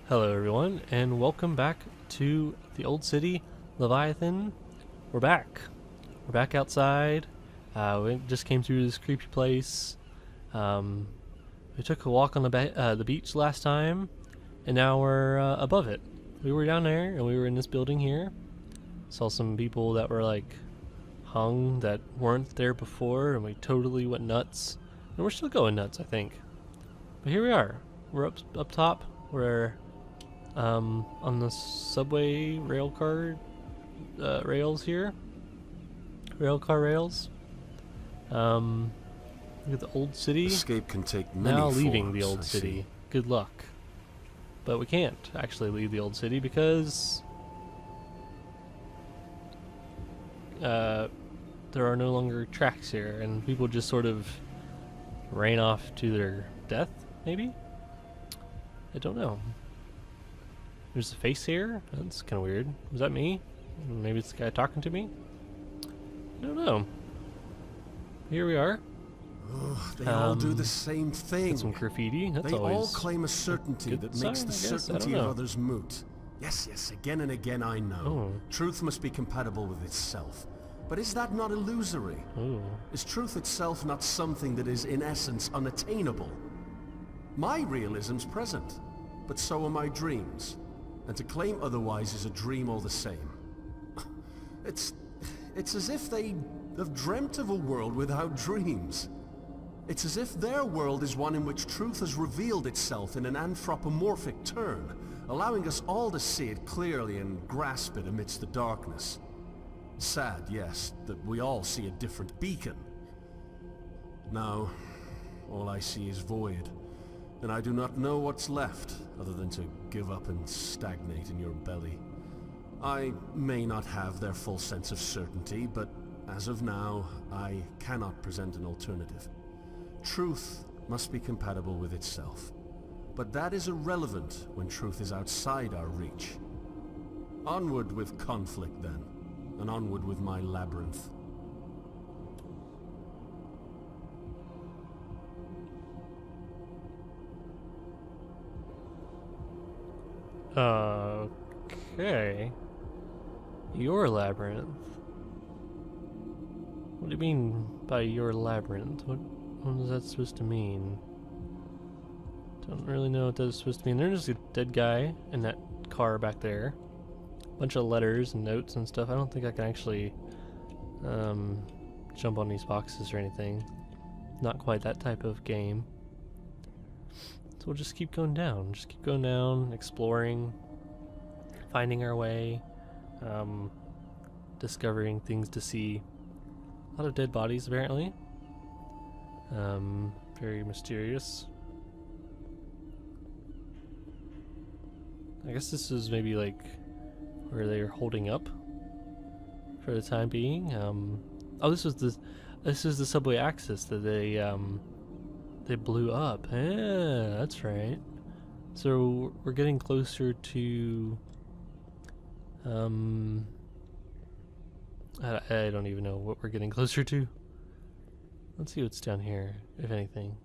Hello everyone, and welcome back to the old city, Leviathan. We're back. We're back outside. We just came through this creepy place. We took a walk on the beach last time, and now we're above it. We were down there, and we were in this building here. Saw some people that were like hung that weren't there before, and we totally went nuts. And we're still going nuts, I think. But here we are. We're up top. We're on the subway rail car rails here. Rail car rails. Look at the old city. Escape can take many now forms, leaving the old I city. see. Good luck. But we can't actually leave the old city because there are no longer tracks here, and people just sort of ran off to their death, maybe? I don't know. There's a face here? That's kind of weird. Was that me? Maybe it's the guy talking to me? I don't know. Here we are. Oh, they all do the same thing. Got some graffiti. That's They always all claim a certainty good that sign, makes the I guess. I don't certainty of know. others moot. Yes, again and again I know. Oh. Truth must be compatible with itself. But is that not illusory? Oh. Is truth itself not something that is in essence unattainable? My realism's present, but so are my dreams. And to claim otherwise is a dream all the same. It's as if they have dreamt of a world without dreams. It's as if their world is one in which truth has revealed itself in an anthropomorphic turn, allowing us all to see it clearly and grasp it amidst the darkness. Sad, yes, that we all see a different beacon. Now, all I see is void, and I do not know what's left other than to give up and stagnate in your belly. I may not have their full sense of certainty, but as of now, I cannot present an alternative. Truth must be compatible with itself, but that is irrelevant when truth is outside our reach. Onward with conflict then, and onward with my labyrinth. Okay. Your labyrinth. What do you mean by your labyrinth? What is that supposed to mean? Don't really know what that's supposed to mean. There's a dead guy in that car back there. Bunch of letters and notes and stuff. I don't think I can actually jump on these boxes or anything. Not quite that type of game. So we'll just keep going down. Just keep going down, exploring, finding our way, discovering things to see. A lot of dead bodies apparently. Very mysterious. I guess this is maybe like where they're holding up for the time being. Oh, this is the subway access that they blew up. Yeah, that's right. So we're getting closer to I don't even know what we're getting closer to. Let's see what's down here, if anything.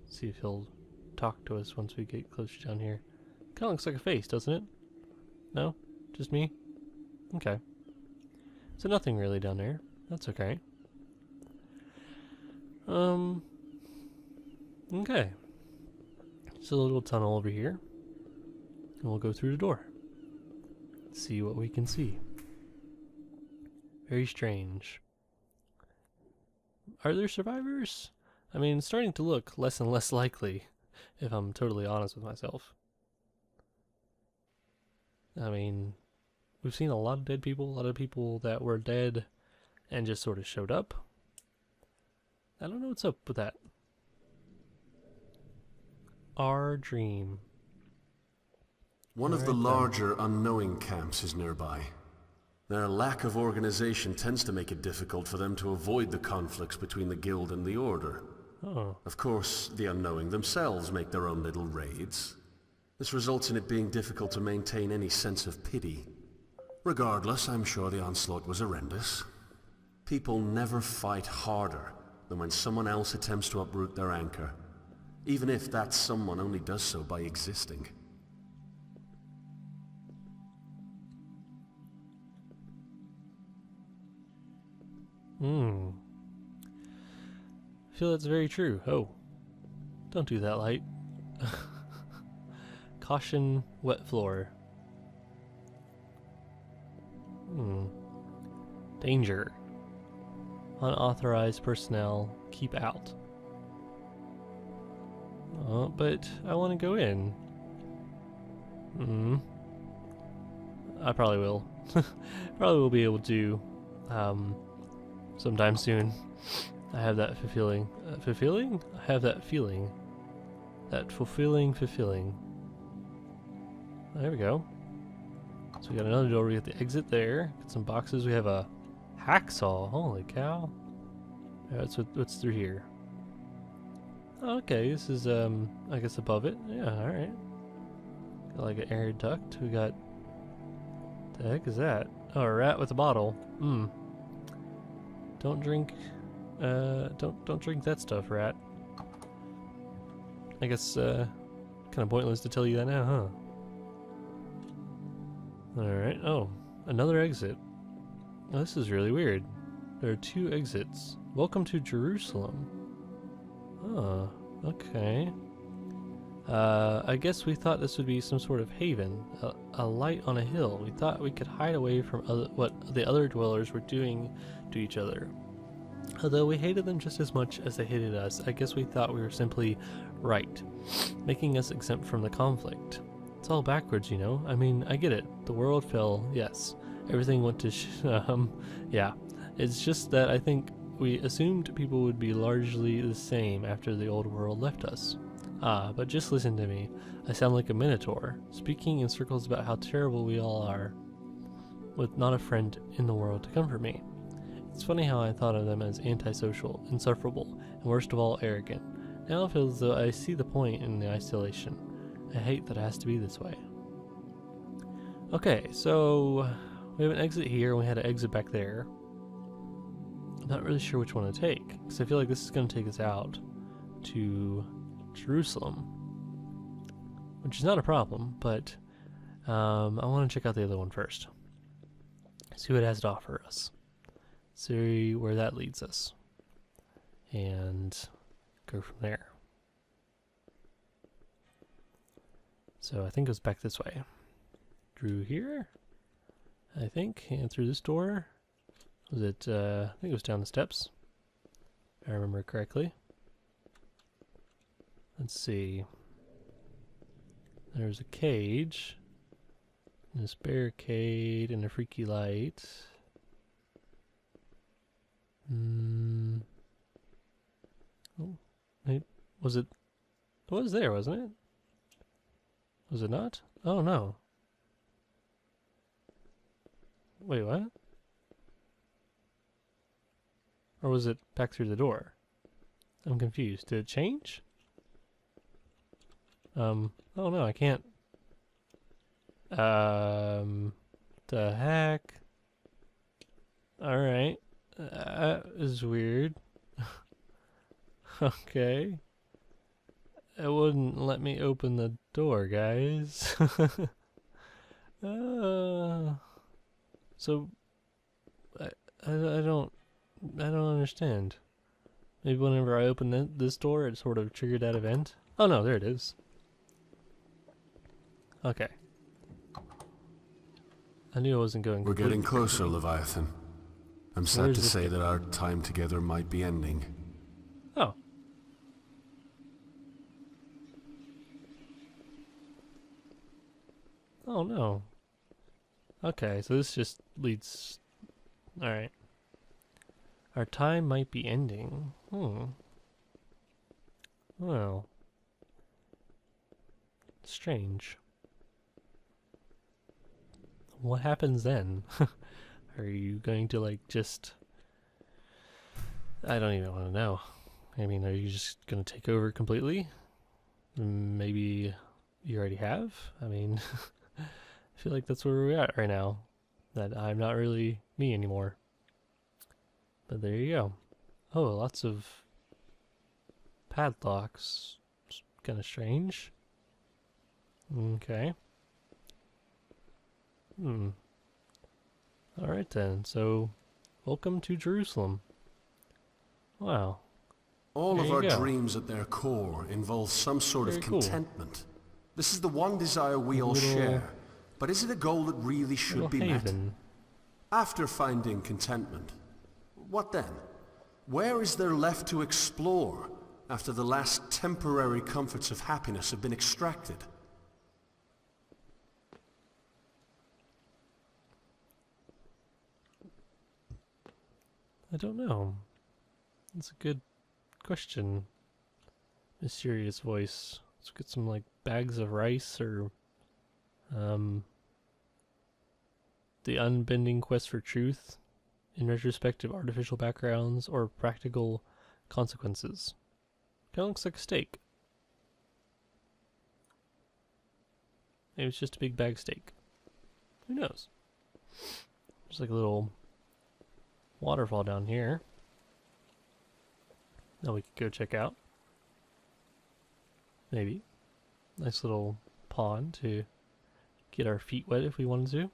See if he'll talk to us once we get closer down here. Kinda looks like a face, doesn't it? No? Just me? Okay. So nothing really down there. That's okay. Okay. Just a little tunnel over here. And we'll go through the door. See what we can see. Very strange. Are there survivors? I mean, it's starting to look less and less likely, if I'm totally honest with myself. I mean, we've seen a lot of dead people, a lot of people that were dead and just sort of showed up. I don't know what's up with that. Our dream. One of the larger unknowing camps is nearby. Their lack of organization tends to make it difficult for them to avoid the conflicts between the guild and the order. Oh. Of course, the unknowing themselves make their own little raids. This results in it being difficult to maintain any sense of pity. Regardless, I'm sure the onslaught was horrendous. People never fight harder than when someone else attempts to uproot their anchor, even if that someone only does so by existing. I feel that's very true. Oh, don't do that, light. Caution, wet floor. Danger. Unauthorized personnel, keep out. Oh, but I want to go in. I probably will. Probably will be able to sometime soon. I have that fulfilling. Fulfilling? I have that feeling. That fulfilling. There we go. So we got another door. We got the exit there. Got some boxes. We have a hacksaw. Holy cow! Yeah, that's what's through here. Okay, this is I guess above it. Yeah, all right. Got like an air duct. We got. The heck is that? Oh, a rat with a bottle. Don't drink. Don't drink that stuff, rat. I guess kind of pointless to tell you that now, huh? Alright, oh, another exit. Oh, this is really weird. There are 2 exits. Welcome to Jerusalem. Oh, okay. I guess we thought this would be some sort of haven, a light on a hill. We thought we could hide away from what the other dwellers were doing to each other. Although we hated them just as much as they hated us, I guess we thought we were simply right, making us exempt from the conflict. It's all backwards, you know? I mean, I get it. The world fell, yes. Everything went to yeah. It's just that I think we assumed people would be largely the same after the old world left us. Ah, but just listen to me. I sound like a minotaur, speaking in circles about how terrible we all are, with not a friend in the world to comfort me. It's funny how I thought of them as antisocial, insufferable, and worst of all, arrogant. Now it feels as though I see the point in the isolation. I hate that it has to be this way. Okay, so we have an exit here, and we had an exit back there. I'm not really sure which one to take, because I feel like this is going to take us out to Jerusalem, which is not a problem, but I want to check out the other one first. See what it has to offer us. See where that leads us. And go from there. So I think it goes back this way. Through here, I think, and through this door. Was it, I think it was down the steps, if I remember correctly. Let's see. There's a cage, and this barricade, and a freaky light. Oh, it was it? It was there, wasn't it? Was it not? Oh no. Wait, what? Or was it back through the door? I'm confused. Did it change? Oh no, I can't. The heck? Alright. That is weird. Okay. It wouldn't let me open the door, guys. So I don't understand. Maybe whenever I open this door, it sort of triggered that event. Oh no, there it is. Okay. I knew I wasn't going. We're getting closer, Leviathan. I'm sad to say that our time together might be ending. Oh. Oh no. Okay, so this just leads... Alright. Our time might be ending. Well. Strange. What happens then? Are you going to, like, just... I don't even want to know. I mean, are you just going to take over completely? Maybe you already have? I mean... I feel like that's where we're at right now. That I'm not really me anymore. But there you go. Oh, lots of padlocks. It's kind of strange. Okay. Alright then, so welcome to Jerusalem. Wow. All There of you our go. dreams at their core involve some sort Very of cool. contentment. This is the one desire we all Little- share, but is it a goal that really should Little be met? haven. After finding contentment, what then? Where is there left to explore after the last temporary comforts of happiness have been extracted? I don't know. That's a good question. Mysterious voice. Let's get some like bags of rice or the unbending quest for truth in retrospective artificial backgrounds or practical consequences. Kinda looks like a steak. Maybe it's just a big bag steak. Who knows? There's like a little waterfall down here that we could go check out. Maybe. Nice little pond to get our feet wet if we wanted to.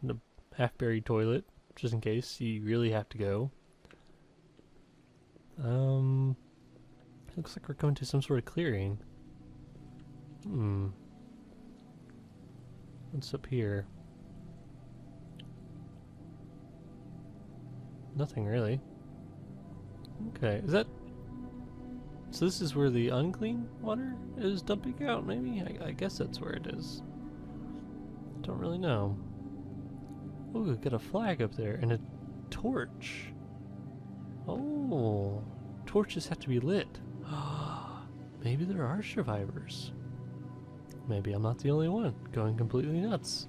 The half-buried toilet, just in case you really have to go. Looks like we're coming to some sort of clearing. What's up here? Nothing really. Okay, is that... So this is where the unclean water is dumping out, maybe? I guess that's where it is. Don't really know. Oh, we've got a flag up there and a torch. Oh, torches have to be lit. Maybe there are survivors. Maybe I'm not the only one going completely nuts.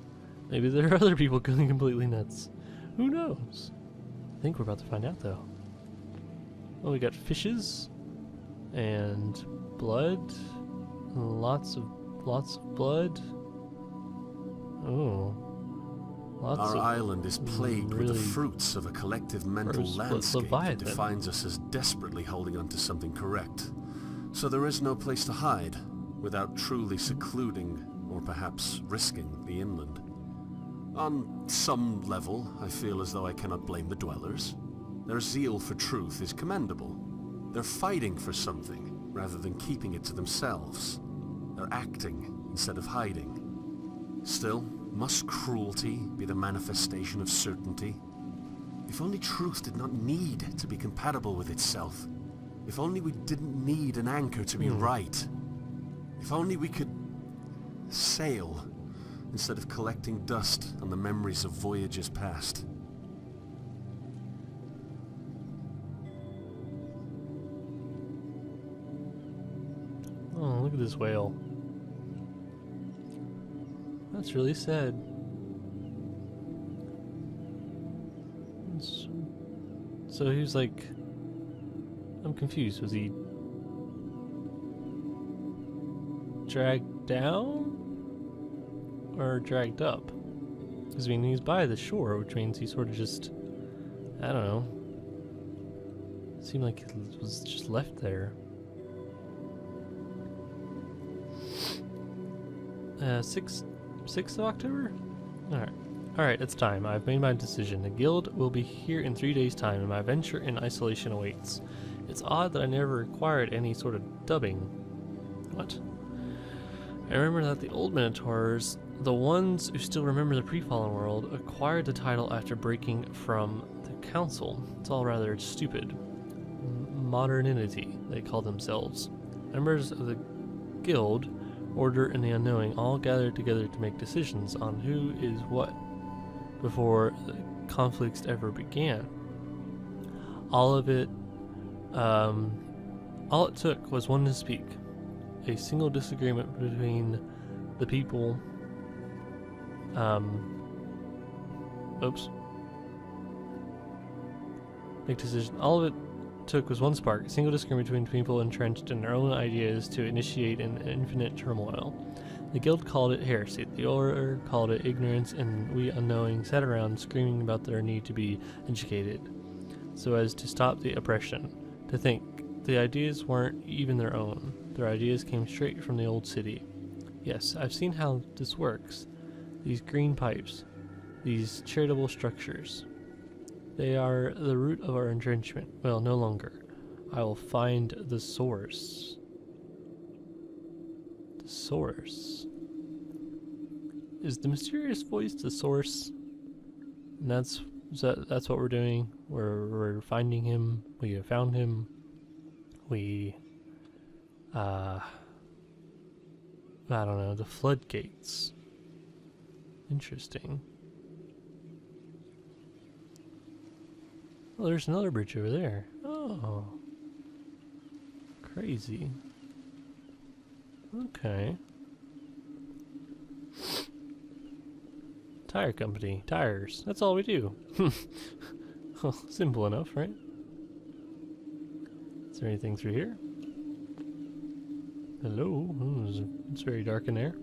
Maybe there are other people going completely nuts. Who knows? I think we're about to find out though. Oh, we got fishes and blood. Lots of blood. Oh. Our island is plagued with the really fruits of a collective mental gross landscape that Leviathan. defines us as desperately holding on to something correct. So there is no place to hide without truly secluding or perhaps risking the inland. On some level, I feel as though I cannot blame the dwellers. Their zeal for truth is commendable. They're fighting for something rather than keeping it to themselves. They're acting instead of hiding. Still, must cruelty be the manifestation of certainty? If only truth did not need to be compatible with itself. If only we didn't need an anchor to be right. If only we could sail instead of collecting dust on the memories of voyages past. Oh, look at this whale. That's really sad. So he was like... I'm confused. Was he dragged down? Or dragged up? Because I mean, he's by the shore, which means he sort of just... I don't know. It seemed like he was just left there. 6th of October? Alright, it's time. I've made my decision. The guild will be here in 3 days' time, and my venture in isolation awaits. It's odd that I never required any sort of dubbing. What? I remember that the old Minotaurs, the ones who still remember the pre-fallen world, acquired the title after breaking from the council. It's all rather stupid. Modernity, they call themselves. Members of the guild, Order, and the Unknowing all gathered together to make decisions on who is what before the conflicts ever began. All it took was one to speak. A single disagreement between the people. Make decision. All of it took was one spark, a single disagreement between people entrenched in their own ideas to initiate an infinite turmoil. The guild called it heresy, the order called it ignorance, and we unknowing sat around screaming about their need to be educated, so as to stop the oppression. To think, the ideas weren't even their own. Their ideas came straight from the old city. Yes, I've seen how this works. These green pipes, these charitable structures. They are the root of our entrenchment. Well, no longer. I will find the source. The source. Is the mysterious voice the source? And that's what we're doing. We're finding him. We have found him. We I don't know, the floodgates. Interesting. Oh, there's another bridge over there. Oh. Crazy. Okay. Tire company. Tires. That's all we do. Well, simple enough, right? Is there anything through here? Hello? Oh, it's very dark in there.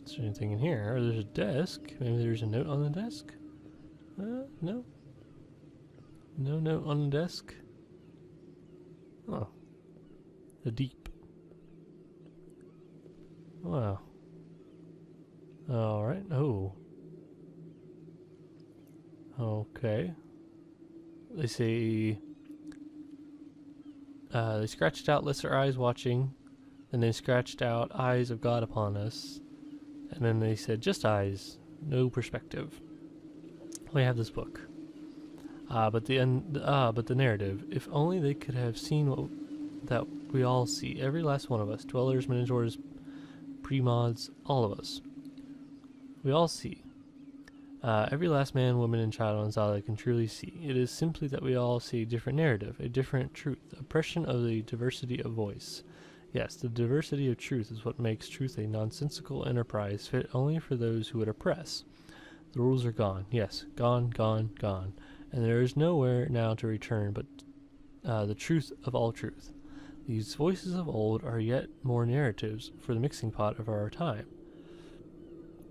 Is there anything in here? Or there's a desk. Maybe there's a note on the desk? No. No note on the desk. Oh. The deep. Wow. Alright. Oh. Okay. They say... they scratched out lesser eyes watching. Then they scratched out eyes of God upon us. And then they said just eyes. No perspective. We have this book. But the narrative. If only they could have seen that we all see. Every last one of us. Dwellers, Minotaurs, Premods, all of us. We all see. Every last man, woman, and child on Zala can truly see. It is simply that we all see a different narrative, a different truth, oppression of the diversity of voice. Yes, the diversity of truth is what makes truth a nonsensical enterprise fit only for those who would oppress. The rules are gone. Yes, gone, gone, gone. And there is nowhere now to return but the truth of all truth. These voices of old are yet more narratives for the mixing pot of our time.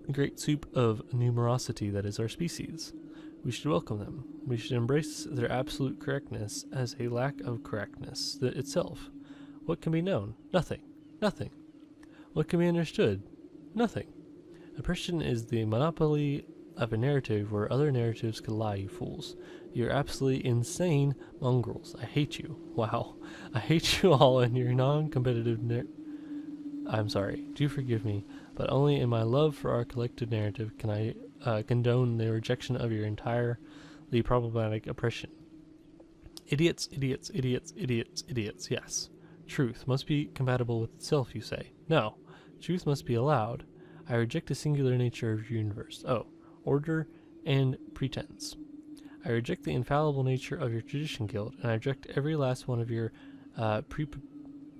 A great soup of numerosity that is our species. We should welcome them. We should embrace their absolute correctness as a lack of correctness itself. What can be known? Nothing. Nothing. What can be understood? Nothing. Oppression is the monopoly of a narrative where other narratives could lie, you fools. You're absolutely insane mongrels. I hate you. Wow. I hate you all and your non-competitive I'm sorry. Do forgive me, but only in my love for our collective narrative can I condone the rejection of your entirely problematic oppression. Idiots, idiots, idiots, idiots, idiots, yes. Truth must be compatible with itself, you say. No. Truth must be allowed. I reject the singular nature of your universe. Oh. Order and pretense. I reject the infallible nature of your tradition guild, and I reject every last one of your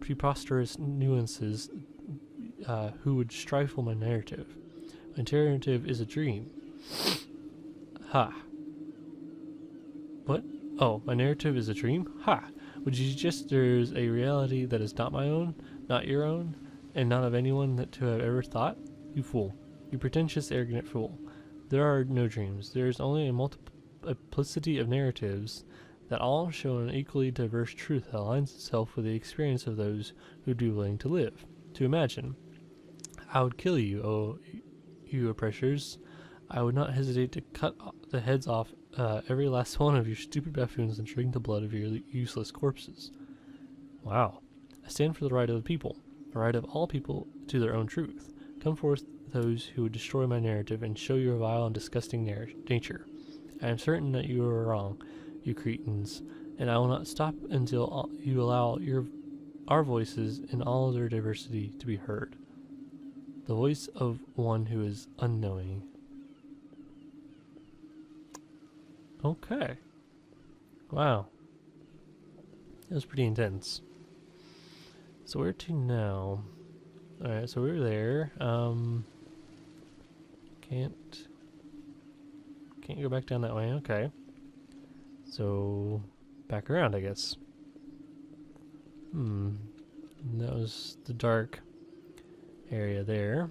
preposterous nuances who would stifle my narrative. My narrative is a dream. Ha. What? Oh, my narrative is a dream? Ha! Would you suggest there's a reality that is not my own, not your own, and not of anyone that to have ever thought? You fool. You pretentious, arrogant fool. There are no dreams. There is only a multiplicity of narratives that all show an equally diverse truth that aligns itself with the experience of those who do willing to live. To imagine. I would kill you, oh, you oppressors. I would not hesitate to cut the heads off every last one of your stupid buffoons and drink the blood of your useless corpses. Wow. I stand for the right of the people, the right of all people to their own truth. Come forth those who would destroy my narrative and show your vile and disgusting nature. I am certain that you are wrong, you cretins, and I will not stop until you allow our voices in all their diversity to be heard. The voice of one who is unknowing. Okay. Wow. That was pretty intense. So where to now? Alright, so we're there. Can't go back down that way. Okay. So back around, I guess. That was the dark area there.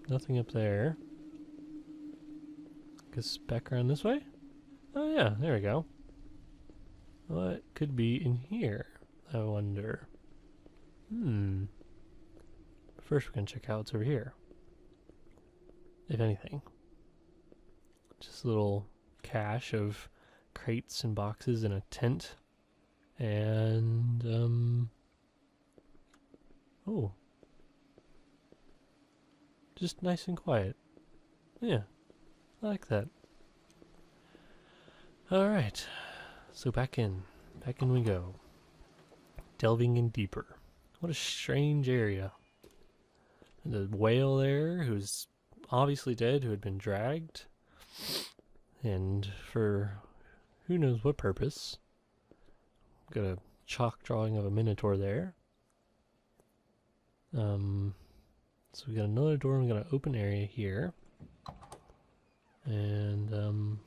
Nothing up there. Guess back around this way? Oh yeah, there we go. What could be in here, I wonder? First we're gonna check out what's over here. if anything. Just a little cache of crates and boxes and a tent. And, oh. Just nice and quiet. Yeah, I like that. Alright, so back in we go. Delving in deeper. What a strange area. The whale there, who's obviously dead, who had been dragged. And for who knows what purpose. Got a chalk drawing of a minotaur there. So we got another door, we got an open area here. And,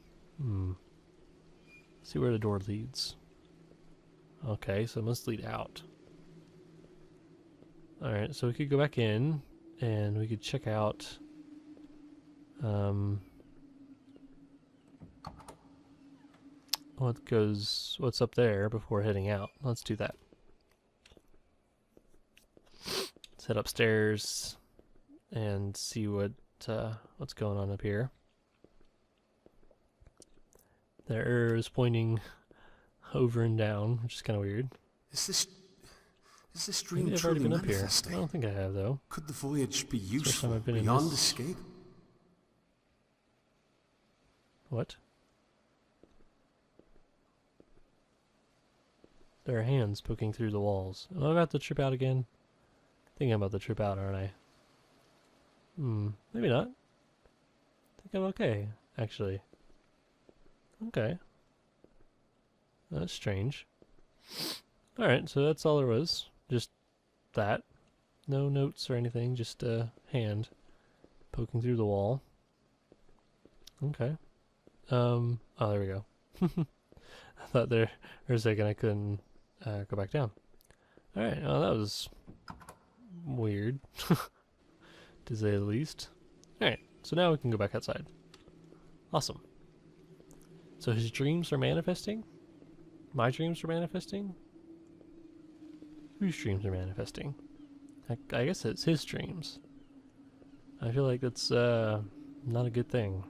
see where the door leads. Okay, so it must lead out. Alright, so we could go back in, and we could check out, what's up there before heading out. Let's do that. Let's head upstairs and see what's going on up here. The arrow is pointing over and down, which is kind of weird. Is this dream Maybe I've truly already been up here. manifesting? I don't think I have, though. Could the voyage be First time useful I've been in beyond this. escape? What? There are hands poking through the walls. Am I about to trip out again? I think I'm about to trip out, aren't I? Maybe not. I think I'm okay, actually. Okay. That's strange. Alright, so that's all there was. Just that. No notes or anything, just a hand poking through the wall. Okay. Oh, there we go. I thought there for a second I couldn't go back down. Alright, well that was weird, to say the least. Alright, so now we can go back outside. Awesome. So his dreams are manifesting? My dreams are manifesting? Whose dreams are manifesting? I guess it's his dreams. I feel like that's not a good thing.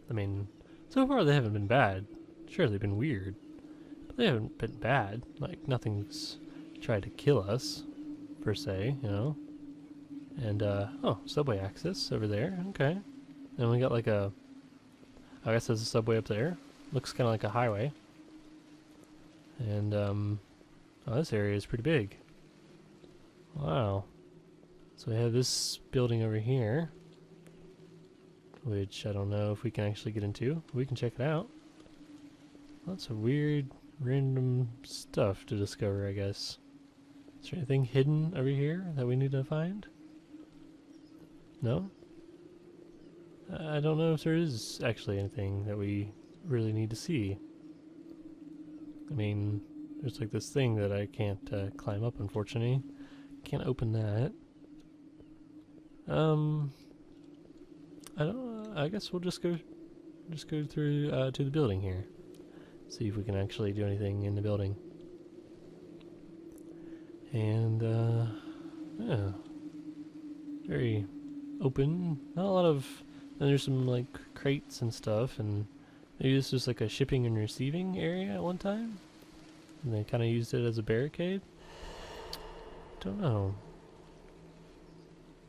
I mean, so far they haven't been bad. Sure, they've been weird. But they haven't been bad. Like, nothing's tried to kill us, per se, you know? And, oh, subway access over there. Okay. And we got like a... I guess there's a subway up there. Looks kind of like a highway. And, oh, this area is pretty big. Wow. So we have this building over here, which I don't know if we can actually get into. We can check it out. Lots of weird, random stuff to discover, I guess. Is there anything hidden over here that we need to find? No? I don't know if there is actually anything that we really need to see. I mean, there's like this thing that I can't climb up, unfortunately. Can't open that. I guess we'll just go through to the building here. See if we can actually do anything in the building. And yeah, very open. Not a lot of. And there's some like crates and stuff, and maybe this was like a shipping and receiving area at one time, and they kind of used it as a barricade. Don't know.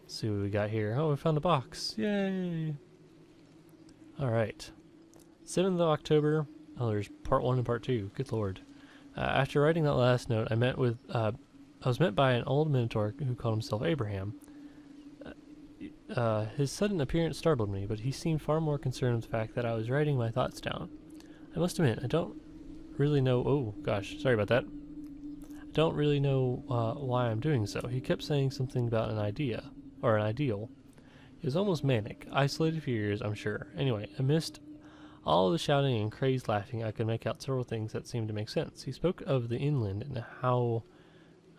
Let's see what we got here. Oh, we found a box. Yay! Alright. 7th of October. Oh, there's part 1 and part 2. Good lord. After writing that last note, I was met by an old minotaur who called himself Abraham. His sudden appearance startled me, but he seemed far more concerned with the fact that I was writing my thoughts down. I must admit, I don't really know... Oh, gosh. Sorry about that. I don't really know why I'm doing so. He kept saying something about an idea. Or an ideal. It was almost manic. Isolated for years, I'm sure. Anyway, amidst all the shouting and crazed laughing, I could make out several things that seemed to make sense. He spoke of the inland and how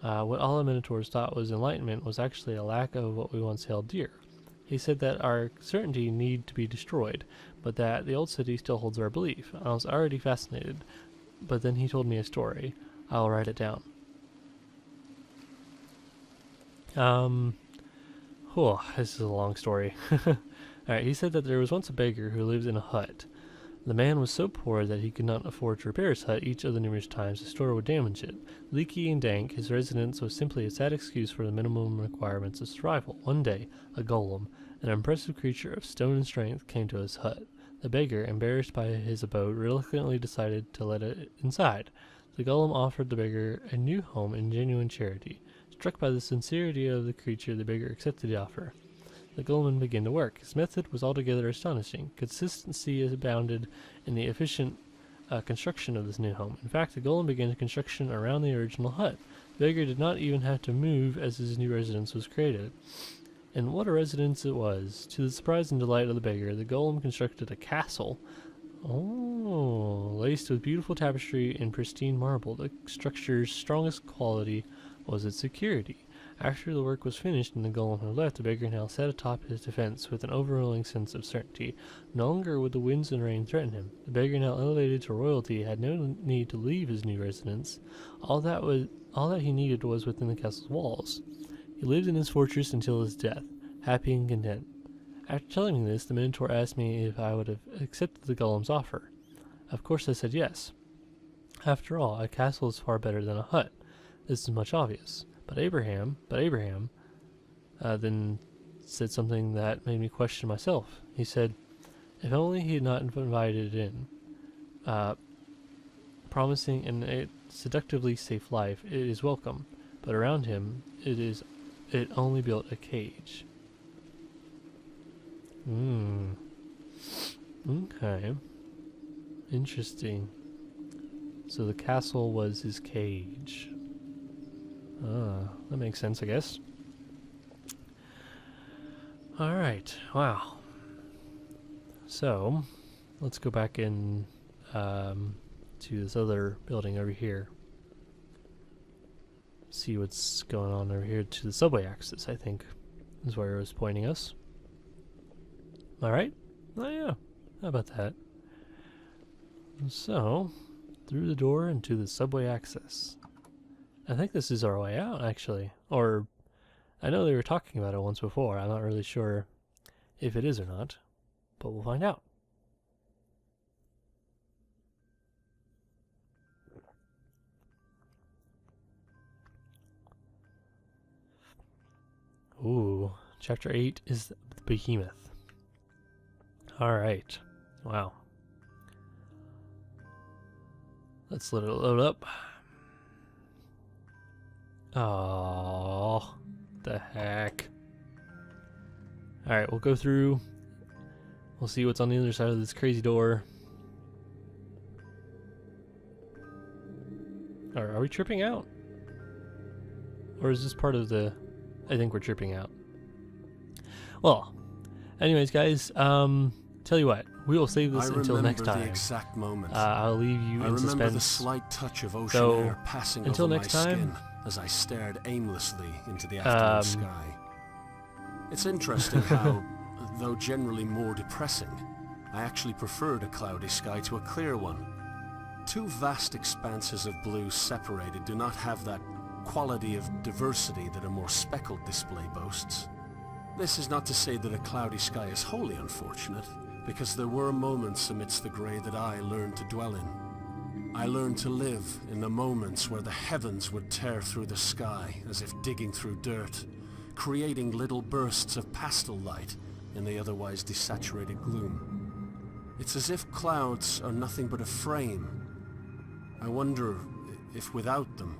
what all the Minotaurs thought was enlightenment was actually a lack of what we once held dear. He said that our certainty need to be destroyed, but that the old city still holds our belief. I was already fascinated, but then he told me a story. I'll write it down. Whew, this is a long story. Alright, he said that there was once a beggar who lived in a hut. The man was so poor that he could not afford to repair his hut each of the numerous times the store would damage it. Leaky and dank, his residence was simply a sad excuse for the minimum requirements of survival. One day, a golem, an impressive creature of stone and strength, came to his hut. The beggar, embarrassed by his abode, reluctantly decided to let it inside. The golem offered the beggar a new home in genuine charity. Struck by the sincerity of the creature, the beggar accepted the offer. The golem began to work. His method was altogether astonishing. Consistency abounded in the efficient construction of this new home. In fact, the golem began construction around the original hut. The beggar did not even have to move as his new residence was created. And what a residence it was. To the surprise and delight of the beggar, the golem constructed a castle. Oh, laced with beautiful tapestry and pristine marble. The structure's strongest quality was its security. After the work was finished and the golem had left, the beggar now sat atop his defense with an overwhelming sense of certainty. No longer would the winds and rain threaten him. The beggar, now elevated to royalty, had no need to leave his new residence. All that he needed was within the castle's walls. He lived in his fortress until his death, happy and content. After telling me this, the Minotaur asked me if I would have accepted the golem's offer. Of course I said yes. After all, a castle is far better than a hut. This is much obvious. But Abraham then said something that made me question myself. He said, if only he had not invited it in, promising a seductively safe life, it is welcome, but around him it only built a cage. Okay. Interesting. So the castle was his cage. That makes sense, I guess. Alright, wow. So, let's go back in to this other building over here. See what's going on over here to the subway axis, I think, is where it was pointing us. Alright? Oh yeah, how about that? So, through the door into the subway access. I think this is our way out, actually. Or, I know they were talking about it once before. I'm not really sure if it is or not, but we'll find out. Ooh, Chapter 8 is the Behemoth. Alright, wow. Let's let it load up. Oh, the heck. Alright, we'll go through. We'll see what's on the other side of this crazy door. Are we tripping out? Or is this part of the... I think we're tripping out. Well, anyways, guys, tell you what, we will save this until next time. The exact moment. I'll leave you in suspense. I remember the slight touch of ocean air passing until over next my time, skin as I stared aimlessly into the afternoon sky. It's interesting how, though generally more depressing, I actually preferred a cloudy sky to a clear one. Two vast expanses of blue separated do not have that quality of diversity that a more speckled display boasts. This is not to say that a cloudy sky is wholly unfortunate, because there were moments amidst the grey that I learned to dwell in. I learned to live in the moments where the heavens would tear through the sky as if digging through dirt, creating little bursts of pastel light in the otherwise desaturated gloom. It's as if clouds are nothing but a frame. I wonder if without them,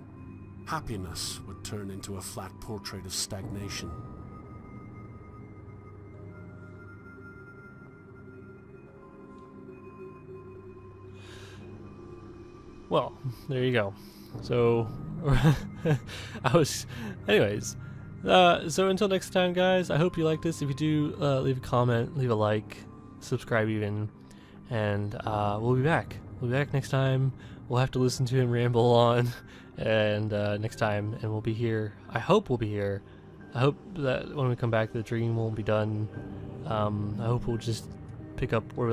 happiness would turn into a flat portrait of stagnation. Well, there you go. So, anyways, so until next time, guys, I hope you liked this. If you do, leave a comment, leave a like, subscribe even, and we'll be back. We'll be back next time. We'll have to listen to him ramble on, and next time, and we'll be here. I hope we'll be here. I hope that when we come back, the dream won't be done. I hope we'll just pick up where we left